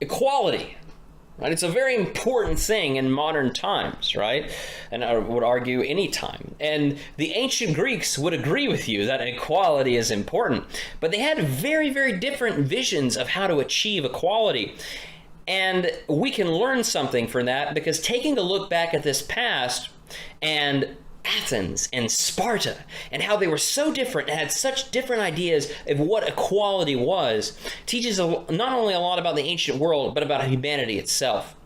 equality. Right? It's a very important thing in modern times, right? And I would argue any time. And the ancient Greeks would agree with you that equality is important, but they had very, very different visions of how to achieve equality. And we can learn something from that, because taking a look back at this past and Athens and Sparta and how they were so different and had such different ideas of what equality was teaches not only a lot about the ancient world, but about humanity itself.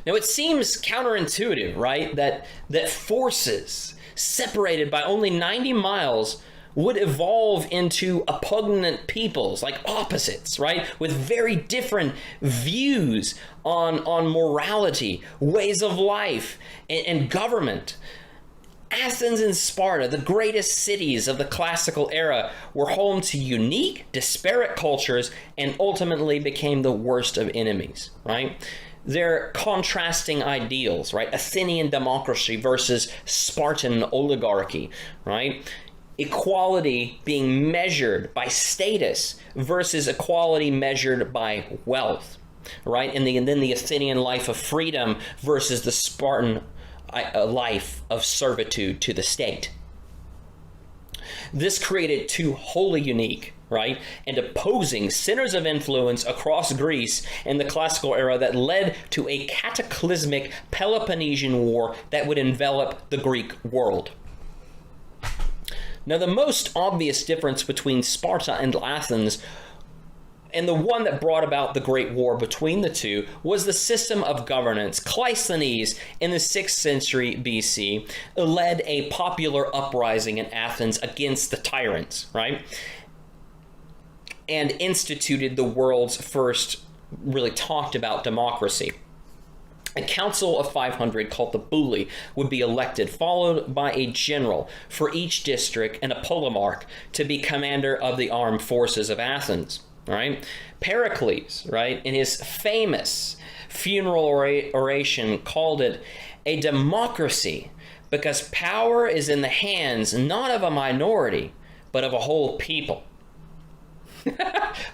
Now, it seems counterintuitive, right, that forces separated by only 90 miles would evolve into oppugnant peoples, like opposites, right, with very different views on morality, ways of life, and government. Athens and Sparta, the greatest cities of the classical era, were home to unique, disparate cultures and ultimately became the worst of enemies, right? Their contrasting ideals, right? Athenian democracy versus Spartan oligarchy, right? Equality being measured by status versus equality measured by wealth, right? And then the Athenian life of freedom versus the Spartan a life of servitude to the state. This created two wholly unique, right, and opposing centers of influence across Greece in the classical era that led to a cataclysmic Peloponnesian War that would envelop the Greek world. Now, the most obvious difference between Sparta and Athens, and the one that brought about the Great War between the two, was the system of governance. Cleisthenes, in the 6th century BC, led a popular uprising in Athens against the tyrants, right? And instituted the world's first really talked about democracy. A council of 500 called the Bulli would be elected, followed by a general for each district and a polemarch to be commander of the armed forces of Athens. Right? Pericles, right, in his famous funeral oration called it a democracy because power is in the hands not of a minority, but of a whole people.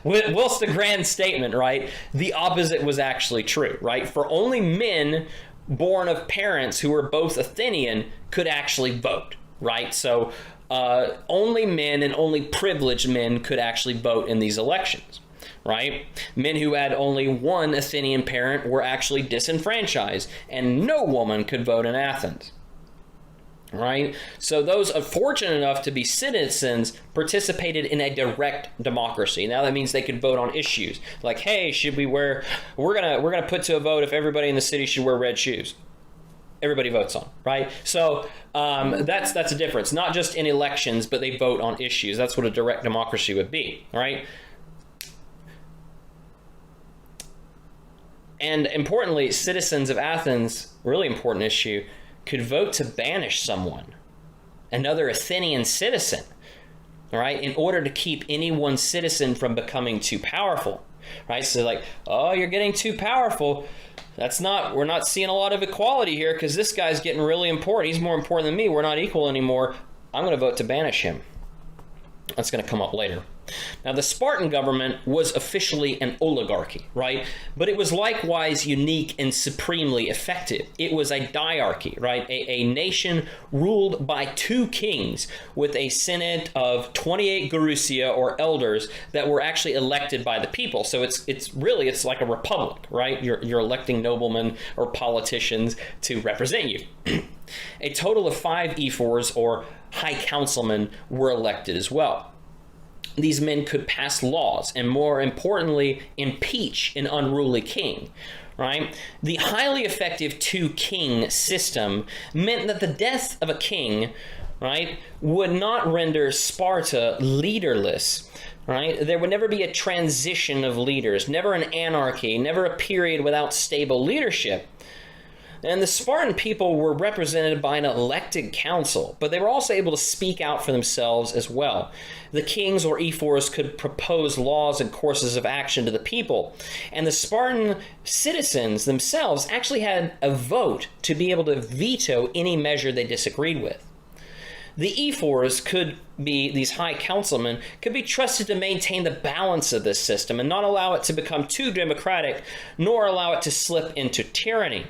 Whilst a grand statement, right, the opposite was actually true, right? For only men born of parents who were both Athenian could actually vote, right? So only men and only privileged men could actually vote in these elections, right? Men who had only one Athenian parent were actually disenfranchised, and no woman could vote in Athens, right? So those fortunate enough to be citizens participated in a direct democracy. Now that means they could vote on issues like, hey, should we wear? We're gonna put to a vote if everybody in the city should wear red shoes. Everybody votes on, right? So that's a difference. Not just in elections, but they vote on issues. That's what a direct democracy would be, right? And importantly, citizens of Athens, really important issue, could vote to banish someone, another Athenian citizen, all right, in order to keep any one citizen from becoming too powerful, right? So like, oh, you're getting too powerful. We're not seeing a lot of equality here because this guy's getting really important. He's more important than me. We're not equal anymore. I'm going to vote to banish him. That's going to come up later. Now, the Spartan government was officially an oligarchy, right? But it was likewise unique and supremely effective. It was a diarchy, right? A nation ruled by two kings with a senate of 28 gerousia or elders that were actually elected by the people. So it's like a republic, right? You're electing noblemen or politicians to represent you. A total of 5 ephors or high councilmen were elected as well. These men could pass laws and, more importantly, impeach an unruly king, right? The highly effective two-king system meant that the death of a king, right, would not render Sparta leaderless, right? There would never be a transition of leaders, never an anarchy, never a period without stable leadership. And the Spartan people were represented by an elected council, but they were also able to speak out for themselves as well. The kings or ephors could propose laws and courses of action to the people, and the Spartan citizens themselves actually had a vote to be able to veto any measure they disagreed with. The ephors could be, these high councilmen, could be trusted to maintain the balance of this system and not allow it to become too democratic, nor allow it to slip into tyranny.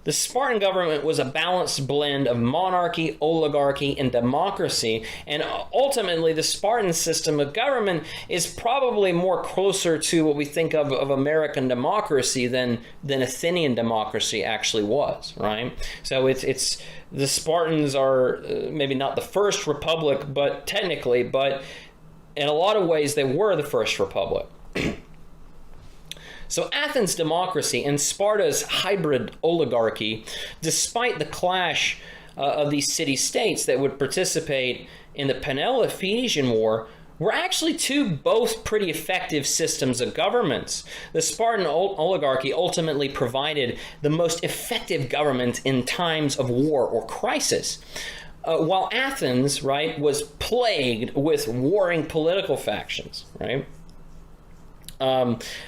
The Spartan government was a balanced blend of monarchy, oligarchy, and democracy, and ultimately the Spartan system of government is probably more closer to what we think of American democracy than Athenian democracy actually was, right? So it's the Spartans are maybe not the first republic, but technically, but in a lot of ways they were the first republic. So Athens' democracy and Sparta's hybrid oligarchy, despite the clash of these city-states that would participate in the Peloponnesian War, were actually both pretty effective systems of governments. The Spartan oligarchy ultimately provided the most effective government in times of war or crisis, while Athens, right, was plagued with warring political factions, right?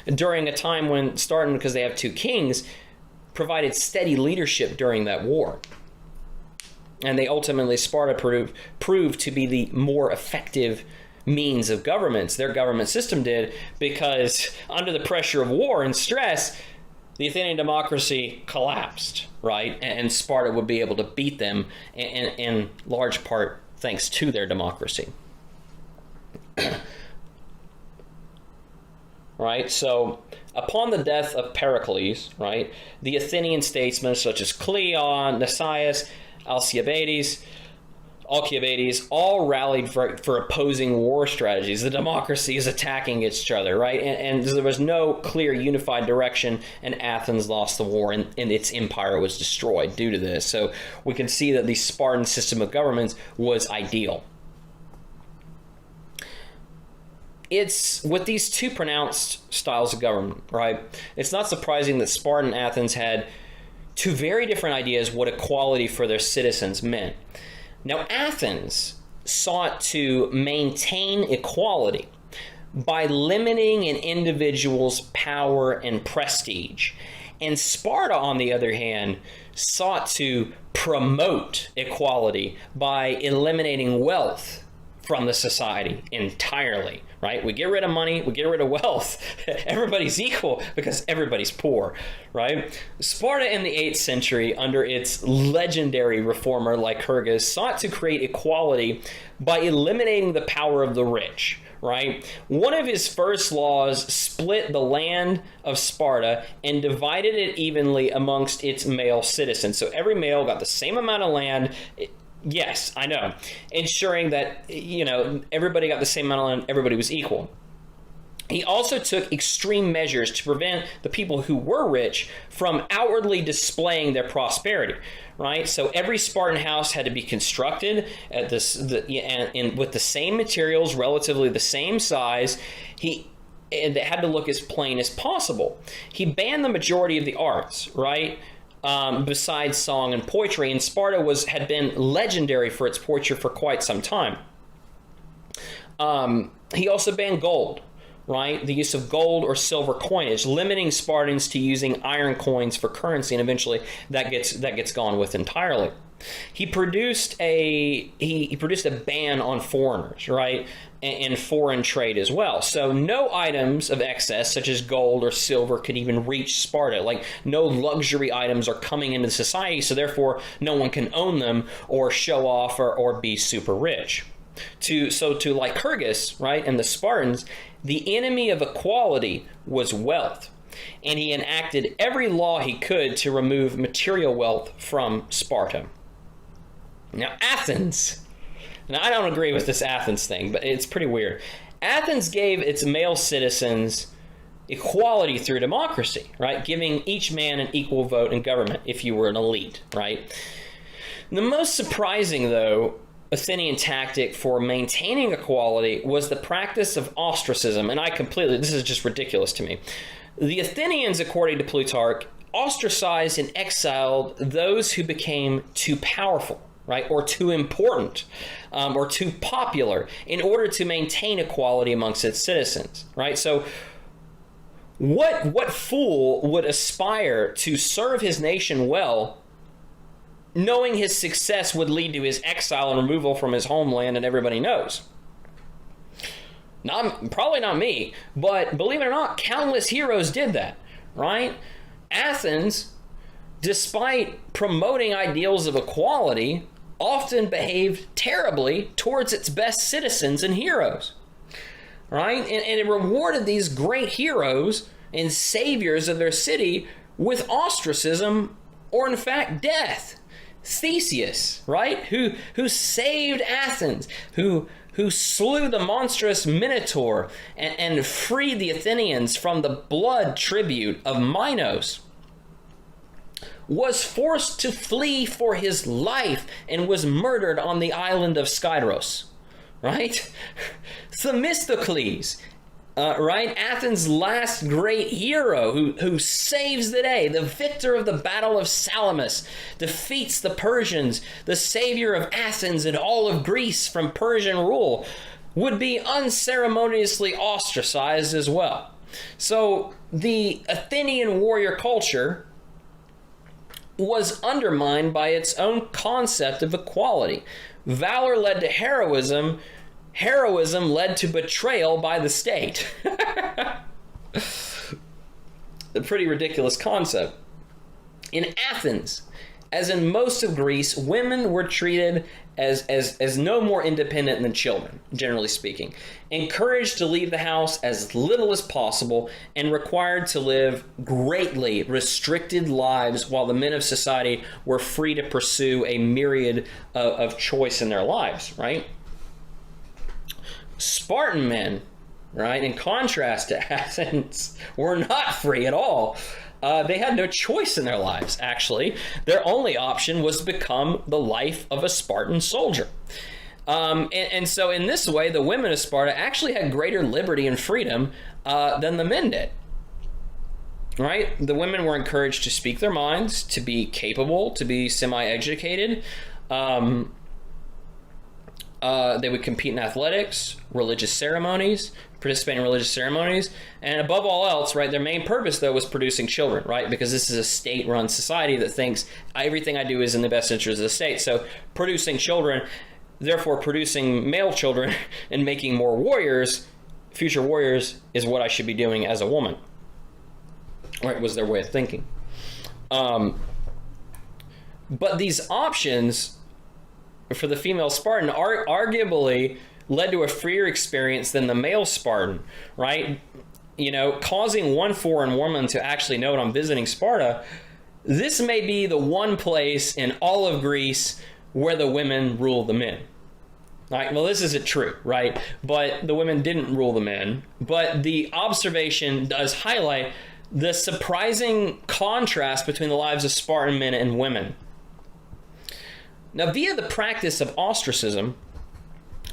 During a time when Spartan, because they have two kings, provided steady leadership during that war. And they ultimately, Sparta proved to be the more effective means of governments. Their government system did, because under the pressure of war and stress, the Athenian democracy collapsed, right? And Sparta would be able to beat them in large part thanks to their democracy. Right, so upon the death of Pericles, right, the Athenian statesmen such as Cleon, THESEUS, Alcibiades, all rallied for opposing war strategies. The democracy is attacking each other, right, and there was no clear unified direction, and Athens lost the war, and its empire was destroyed due to this. So we can see that the Spartan system of governments was ideal. It's with these two pronounced styles of government, right? It's not surprising that Sparta and Athens had two very different ideas what equality for their citizens meant. Now, Athens sought to maintain equality by limiting an individual's power and prestige. And Sparta, on the other hand, sought to promote equality by eliminating wealth from the society entirely, right? We get rid of money, we get rid of wealth. Everybody's equal because everybody's poor, right? Sparta in the 8th century, under its legendary reformer Lycurgus, sought to create equality by eliminating the power of the rich, right? One of his first laws split the land of Sparta and divided it evenly amongst its male citizens. So every male got the same amount of land. Yes, I know. Ensuring that, everybody got the same amount of land, everybody was equal. He also took extreme measures to prevent the people who were rich from outwardly displaying their prosperity, right? So every Spartan house had to be constructed at with the same materials, relatively the same size. And it had to look as plain as possible. He banned the majority of the arts, right? Besides song and poetry, and Sparta had been legendary for its poetry for quite some time. He also banned gold, right? The use of gold or silver coinage, limiting Spartans to using iron coins for currency, and eventually that gets gone with entirely. He produced a ban on foreigners, right, and foreign trade as well. So no items of excess, such as gold or silver, could even reach Sparta. Like, no luxury items are coming into society, so therefore no one can own them or show off or be super rich. To Lycurgus, right, and the Spartans, the enemy of equality was wealth. And he enacted every law he could to remove material wealth from Sparta. Now, Athens. Now, I don't agree with this Athens thing, but it's pretty weird. Athens gave its male citizens equality through democracy, right? Giving each man an equal vote in government if you were an elite, right? The most surprising, though, Athenian tactic for maintaining equality was the practice of ostracism, and this is just ridiculous to me. The Athenians, according to Plutarch, ostracized and exiled those who became too powerful, right, or too important, or too popular, in order to maintain equality amongst its citizens, right? So what fool would aspire to serve his nation well, knowing his success would lead to his exile and removal from his homeland, and everybody knows. Probably not me, but believe it or not, countless heroes did that, right? Athens, despite promoting ideals of equality, often behaved terribly towards its best citizens and heroes, right? And it rewarded these great heroes and saviors of their city with ostracism or, in fact, death. Theseus, right, who saved Athens, who slew the monstrous Minotaur and freed the Athenians from the blood tribute of Minos, was forced to flee for his life and was murdered on the island of Skyros, right? Themistocles, right? Athens' last great hero who saves the day, the victor of the Battle of Salamis, defeats the Persians, the savior of Athens and all of Greece from Persian rule, would be unceremoniously ostracized as well. So the Athenian warrior culture was undermined by its own concept of equality. Valor led to heroism. Heroism led to betrayal by the state. A pretty ridiculous concept. In Athens, as in most of Greece, women were treated as no more independent than children, generally speaking, encouraged to leave the house as little as possible, and required to live greatly restricted lives while the men of society were free to pursue a myriad of choice in their lives, right? Spartan men, right, in contrast to Athens, were not free at all. They had no choice in their lives, actually. Their only option was to become the life of a Spartan soldier. And so in this way, the women of Sparta actually had greater liberty and freedom than the men did. Right? The women were encouraged to speak their minds, to be capable, to be semi-educated. They would compete in athletics, religious ceremonies, participate in religious ceremonies, and above all else, right, their main purpose, though, was producing children, right, because this is a state-run society that thinks everything I do is in the best interest of the state. So producing children, therefore producing male children and making more warriors, future warriors, is what I should be doing as a woman, right, was their way of thinking. But these options for the female Spartan arguably led to a freer experience than the male Spartan, right? You know, causing one foreign woman to actually note on visiting Sparta, this may be the one place in all of Greece where the women rule the men. Right? Well, this isn't true, right? But the women didn't rule the men. But the observation does highlight the surprising contrast between the lives of Spartan men and women. Now, via the practice of ostracism,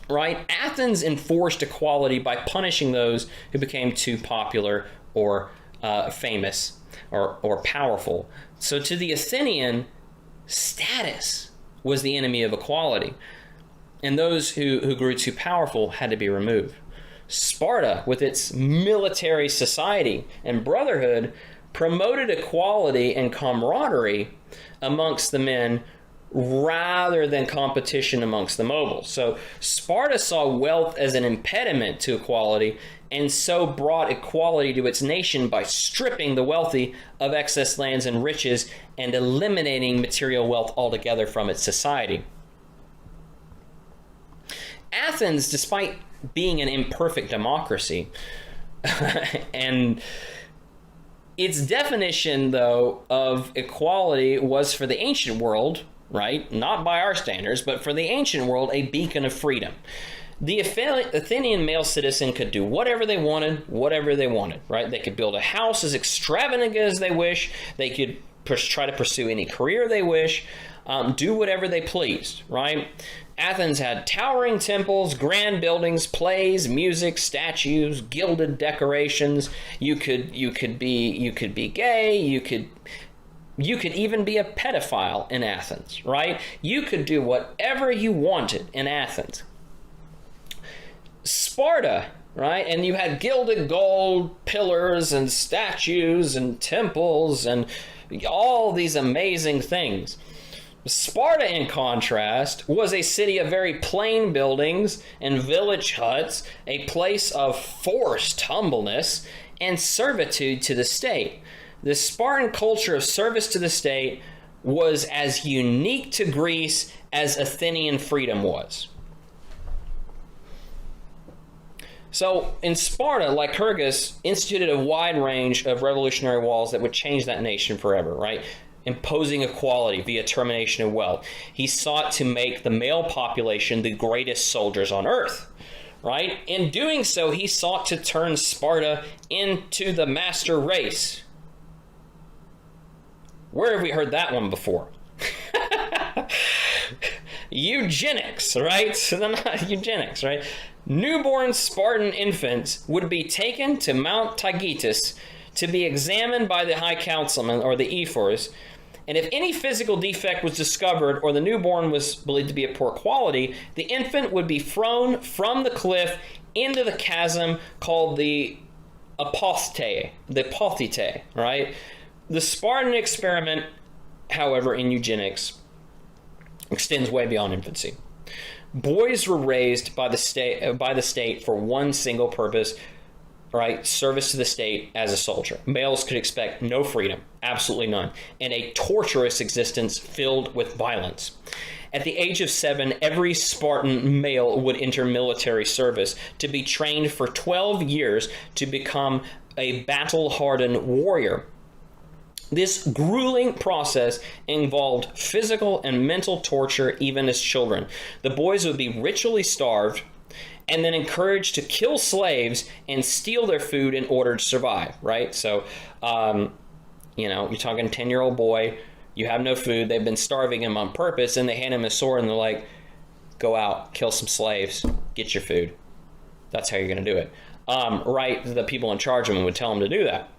right, Athens enforced equality by punishing those who became too popular or famous or powerful. So to the Athenian, status was the enemy of equality, and those who grew too powerful had to be removed. Sparta, with its military society and brotherhood, promoted equality and camaraderie amongst the men rather than competition amongst the nobles. So Sparta saw wealth as an impediment to equality, and so brought equality to its nation by stripping the wealthy of excess lands and riches and eliminating material wealth altogether from its society. Athens, despite being an imperfect democracy, and its definition, though, of equality was for the ancient world, right? Not by our standards, but for the ancient world, a beacon of freedom. The Athenian male citizen could do whatever they wanted, right? They could build a house as extravagant as they wish. They could try to pursue any career they wish, do whatever they pleased, right? Athens had towering temples, grand buildings, plays, music, statues, gilded decorations. You could be gay. You could even be a pedophile in Athens, right? You could do whatever you wanted in Athens. Sparta, right? And you had gilded gold pillars and statues and temples and all these amazing things. Sparta, in contrast, was a city of very plain buildings and village huts, a place of forced humbleness and servitude to the state. The Spartan culture of service to the state was as unique to Greece as Athenian freedom was. So in Sparta, Lycurgus instituted a wide range of revolutionary laws that would change that nation forever, right? Imposing equality via termination of wealth. He sought to make the male population the greatest soldiers on earth, right? In doing so, he sought to turn Sparta into the master race. Where have we heard that one before? Eugenics, right? Eugenics, right? Newborn Spartan infants would be taken to Mount Taygetus to be examined by the high councilman, or the ephors, and if any physical defect was discovered or the newborn was believed to be of poor quality, the infant would be thrown from the cliff into the chasm called the apothete, right? The Spartan experiment, however, in eugenics extends way beyond infancy. Boys were raised by the state for one single purpose, right? Service to the state as a soldier. Males could expect no freedom, absolutely none, and a torturous existence filled with violence. At the age of 7, every Spartan male would enter military service to be trained for 12 years to become a battle-hardened warrior. This grueling process involved physical and mental torture even as children. The boys would be ritually starved and then encouraged to kill slaves and steal their food in order to survive, right? So, you're talking 10-year-old boy, you have no food, they've been starving him on purpose, and they hand him a sword and they're like, go out, kill some slaves, get your food. That's how you're going to do it. Right, the people in charge of him would tell him to do that.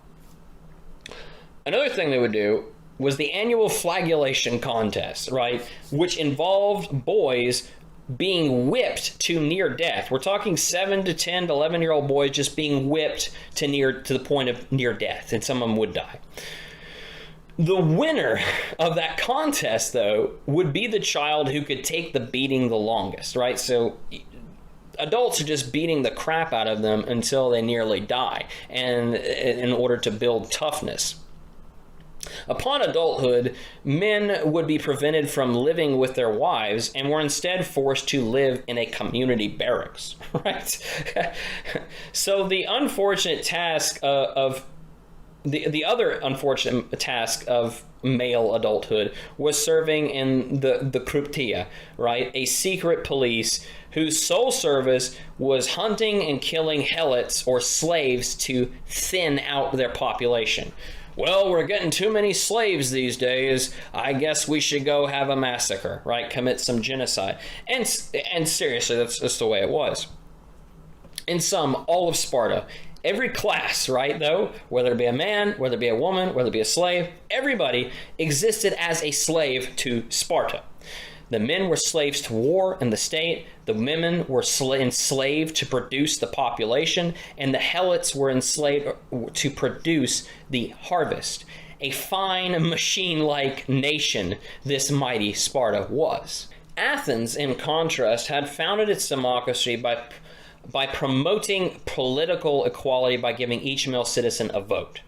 Another thing they would do was the annual flagellation contest, right, which involved boys being whipped to near death. We're talking 7 to 10 to 11-year-old boys just being whipped to the point of near death, and some of them would die. The winner of that contest, though, would be the child who could take the beating the longest, right? So adults are just beating the crap out of them until they nearly die, and in order to build toughness. Upon adulthood, men would be prevented from living with their wives and were instead forced to live in a community barracks, right? So the unfortunate task the other unfortunate task of male adulthood was serving in the Krypteia, right? A secret police whose sole service was hunting and killing helots or slaves to thin out their population. Well, we're getting too many slaves these days. I guess we should go have a massacre, right? Commit some genocide. And seriously, that's the way it was. In sum, all of Sparta, every class, right, though, whether it be a man, whether it be a woman, whether it be a slave, everybody existed as a slave to Sparta. The men were slaves to war and the state, the women were enslaved to produce the population, and the helots were enslaved to produce the harvest. A fine machine-like nation this mighty Sparta was. Athens, in contrast, had founded its democracy by promoting political equality by giving each male citizen a vote.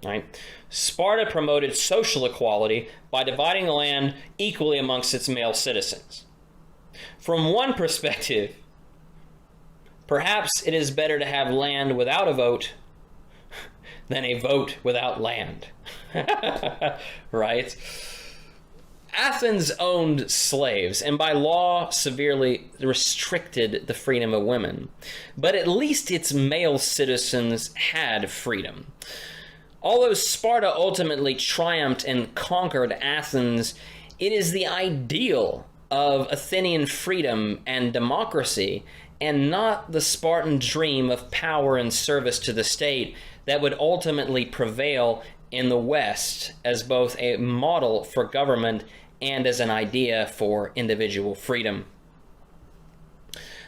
Right? Sparta promoted social equality by dividing the land equally amongst its male citizens. From one perspective, perhaps it is better to have land without a vote than a vote without land. Right? Athens owned slaves and by law severely restricted the freedom of women. But at least its male citizens had freedom. Although Sparta ultimately triumphed and conquered Athens, it is the ideal of Athenian freedom and democracy, and not the Spartan dream of power and service to the state, that would ultimately prevail in the West as both a model for government and as an idea for individual freedom.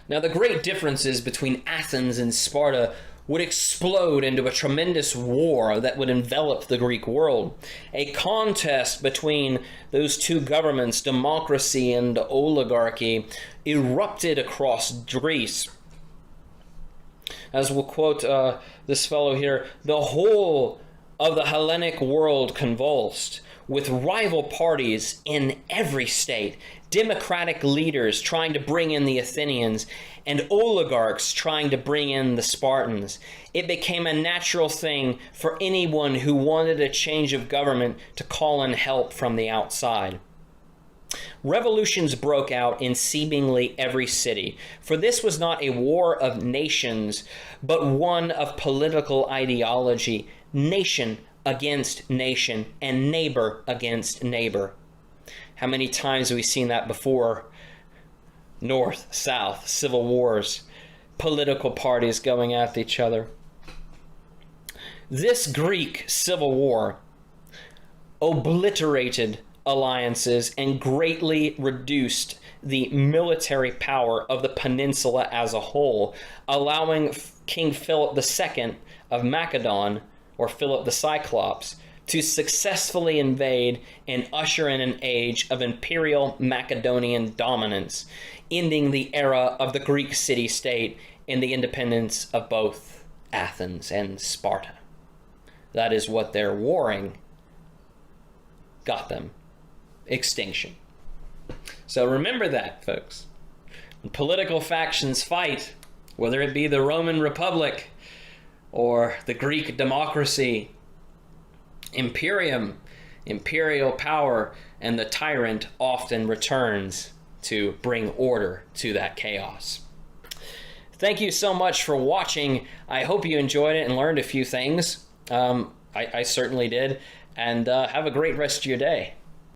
Now, the great differences between Athens and Sparta would explode into a tremendous war that would envelop the Greek world. A contest between those two governments, democracy and oligarchy, erupted across Greece. As we'll quote this fellow here, the whole of the Hellenic world convulsed, with rival parties in every state, democratic leaders trying to bring in the Athenians, and oligarchs trying to bring in the Spartans. It became a natural thing for anyone who wanted a change of government to call in help from the outside. Revolutions broke out in seemingly every city, for this was not a war of nations, but one of political ideology, nation against nation, and neighbor against neighbor. How many times have we seen that before? North, South, civil wars, political parties going at each other. This Greek civil war obliterated alliances and greatly reduced the military power of the peninsula as a whole, allowing King Philip II of Macedon, or Philip the Cyclops, to successfully invade and usher in an age of imperial Macedonian dominance, ending the era of the Greek city-state and the independence of both Athens and Sparta. That is what their warring got them. Extinction. So remember that, folks. When political factions fight, whether it be the Roman Republic or the Greek democracy, imperium, imperial power, and the tyrant often returns to bring order to that chaos. Thank you so much for watching. I hope you enjoyed it and learned a few things. I certainly did. And have a great rest of your day.